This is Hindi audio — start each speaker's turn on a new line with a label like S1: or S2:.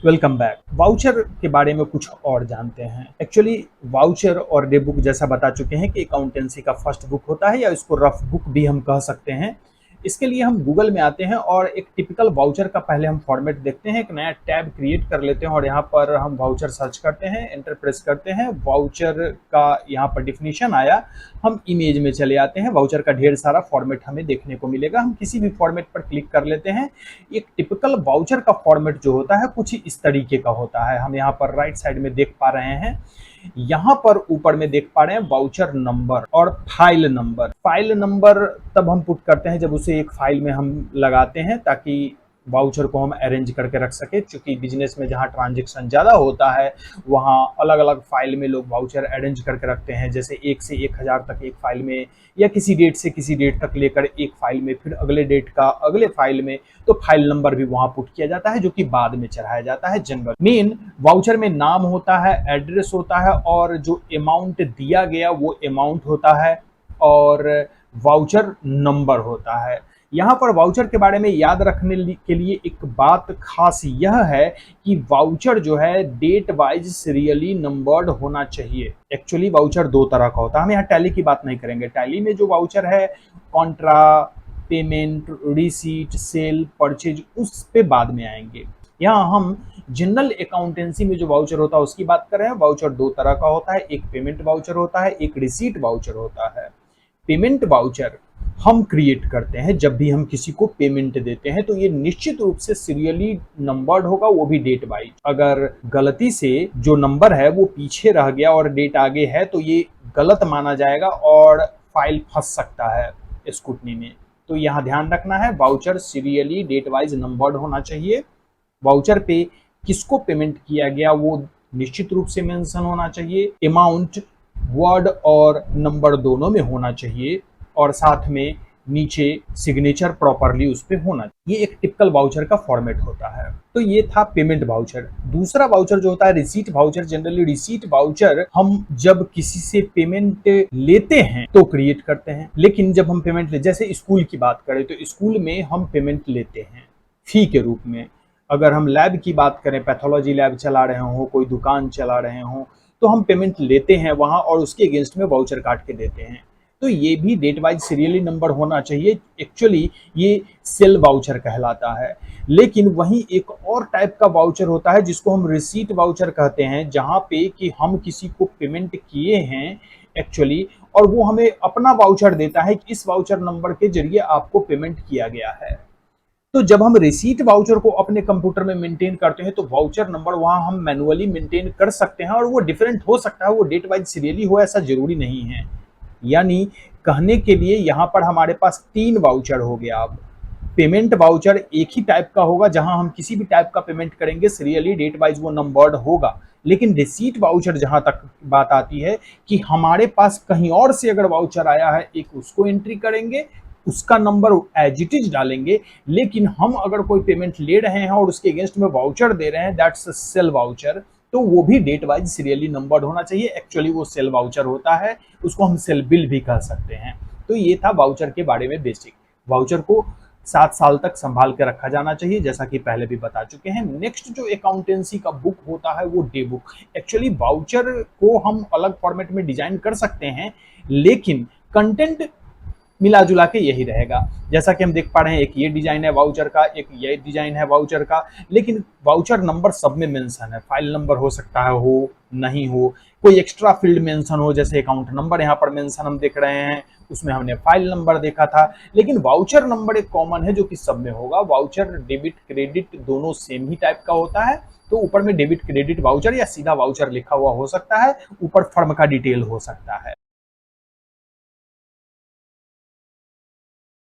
S1: Welcome back. वाउचर के बारे में कुछ और जानते हैं। एक्चुअली वाउचर और डे बुक जैसा बता चुके हैं कि अकाउंटेंसी का फर्स्ट बुक होता है या इसको रफ बुक भी हम कह सकते हैं। इसके लिए हम गूगल में आते हैं और एक टिपिकल वाउचर का पहले हम फॉर्मेट देखते हैं, एक नया टैब क्रिएट कर लेते हैं और यहाँ पर हम वाउचर सर्च करते हैं, एंटर प्रेस करते हैं। वाउचर का यहाँ पर डिफिनीशन आया, हम इमेज में चले आते हैं। वाउचर का ढेर सारा फॉर्मेट हमें देखने को मिलेगा, हम किसी भी फॉर्मेट पर क्लिक कर लेते हैं। एक टिपिकल वाउचर का फॉर्मेट जो होता है कुछ इस तरीके का होता है। हम यहाँ पर राइट साइड में देख पा रहे हैं, यहाँ पर ऊपर में देख पा रहे हैं वाउचर नंबर और फाइल नंबर। फाइल नंबर तब हम पुट करते हैं जब उसे एक फाइल में हम लगाते हैं ताकि वाउचर को हम अरेंज करके रख सके। क्योंकि बिजनेस में जहाँ ट्रांजेक्शन ज़्यादा होता है वहाँ अलग अलग फाइल में लोग वाउचर अरेंज करके रखते हैं, जैसे 1 से 1000 तक एक फाइल में, या किसी डेट से किसी डेट तक लेकर एक फाइल में, फिर अगले डेट का अगले फाइल में। तो फाइल नंबर भी वहाँ पुट किया जाता है जो कि बाद में चढ़ाया जाता है। जनरल मेन वाउचर में नाम होता है, एड्रेस होता है और जो अमाउंट दिया गया वो अमाउंट होता है और वाउचर नंबर होता है। यहाँ पर वाउचर के बारे में याद रखने के लिए एक बात खास यह है कि वाउचर जो है डेट वाइज सीरियली नंबर्ड होना चाहिए। एक्चुअली वाउचर दो तरह का होता है, हम यहाँ टैली की बात नहीं करेंगे। टैली में जो वाउचर है contra, payment, receipt, sale, purchase, उस पे बाद में आएंगे। यहाँ हम जनरल अकाउंटेंसी में जो वाउचर होता है उसकी बात कर रहे हैं। वाउचर दो तरह का होता है, एक पेमेंट वाउचर होता है, एक रिसीट वाउचर होता है। पेमेंट वाउचर हम क्रिएट करते हैं जब भी हम किसी को पेमेंट देते हैं, तो ये निश्चित रूप से सीरियली नंबर्ड होगा, वो भी डेट वाइज। अगर गलती से जो नंबर है वो पीछे रह गया और डेट आगे है तो ये गलत माना जाएगा और फाइल फंस सकता है स्क्रूटनी में। तो यहाँ ध्यान रखना है, voucher serially date wise numbered होना चाहिए। वाउचर पे किसको पेमेंट किया गया वो निश्चित रूप से मेंशन होना चाहिए। अमाउंट वर्ड और नंबर दोनों में होना चाहिए और साथ में नीचे सिग्नेचर प्रॉपरली उस पे होना चाहिए। ये एक टिपिकल वाउचर का फॉर्मेट होता है। तो ये था पेमेंट वाउचर। दूसरा वाउचर जो होता है receipt voucher. Generally receipt voucher हम जब किसी से पेमेंट लेते हैं तो क्रिएट करते हैं, लेकिन जब हम पेमेंट जैसे स्कूल की बात करें तो स्कूल में हम पेमेंट लेते हैं फी के रूप में। अगर हम लैब की बात करें, पैथोलॉजी लैब चला रहे हो, कोई दुकान चला रहे हो, तो हम पेमेंट लेते हैं वहां और उसके अगेंस्ट में वाउचर काट के देते हैं। तो ये भी डेट वाइज सीरियली नंबर होना चाहिए। एक्चुअली ये सेल वाउचर कहलाता है। लेकिन वहीं एक और टाइप का वाउचर होता है जिसको हम रिसीट वाउचर कहते हैं, जहां पे कि हम किसी को पेमेंट किए हैं एक्चुअली, और वो हमें अपना वाउचर देता है कि इस वाउचर नंबर के जरिए आपको पेमेंट किया गया है। तो जब हम रिसीट वाउचर को अपने कंप्यूटर में मेंटेन करते हैं तो वाउचर नंबर वहां हम मैनुअली मेंटेन कर सकते हैं और वो डिफरेंट हो सकता है, वो डेट वाइज सीरियली हो ऐसा जरूरी नहीं है। यानी कहने के लिए यहाँ पर हमारे पास 3 वाउचर हो गया। अब पेमेंट वाउचर एक ही टाइप का होगा, जहां हम किसी भी टाइप का पेमेंट करेंगे सीरियली डेट वाइज वो नंबर्ड होगा। लेकिन रिसीट वाउचर जहां तक बात आती है कि हमारे पास कहीं और से अगर वाउचर आया है, एक उसको एंट्री करेंगे, उसका नंबर एज इट इज डालेंगे। लेकिन हम अगर कोई पेमेंट ले रहे हैं और उसके अगेंस्ट में वाउचर दे रहे हैं, दैट्स अ सेल वाउचर। तो वो भी डेट वाइज सीरियली नंबर्ड होना चाहिए। एक्चुअली वो सेल वाउचर होता है, उसको हम सेल बिल भी कह सकते हैं। तो ये था वाउचर के बारे में बेसिक। वाउचर को 7 साल तक संभाल के रखा जाना चाहिए, जैसा कि पहले भी बता चुके हैं। नेक्स्ट जो अकाउंटेंसी का बुक होता है वो डे बुक। एक्चुअली वाउचर को हम अलग फॉर्मेट में डिजाइन कर सकते हैं, लेकिन कंटेंट मिला जुला के यही रहेगा। जैसा कि हम देख पा रहे हैं, एक ये डिजाइन है वाउचर का, एक ये डिजाइन है वाउचर का, लेकिन वाउचर नंबर सब में मेंशन है। फाइल नंबर हो सकता है हो, नहीं हो, कोई एक्स्ट्रा फील्ड मेंशन हो, जैसे अकाउंट नंबर यहाँ पर मेंशन हम देख रहे हैं, उसमें हमने फाइल नंबर देखा था। लेकिन वाउचर नंबर एक कॉमन है जो कि सब में होगा। वाउचर डेबिट क्रेडिट दोनों सेम ही टाइप का होता है। तो ऊपर में डेबिट क्रेडिट वाउचर या सीधा वाउचर लिखा हुआ हो सकता है, ऊपर फर्म का डिटेल हो सकता है।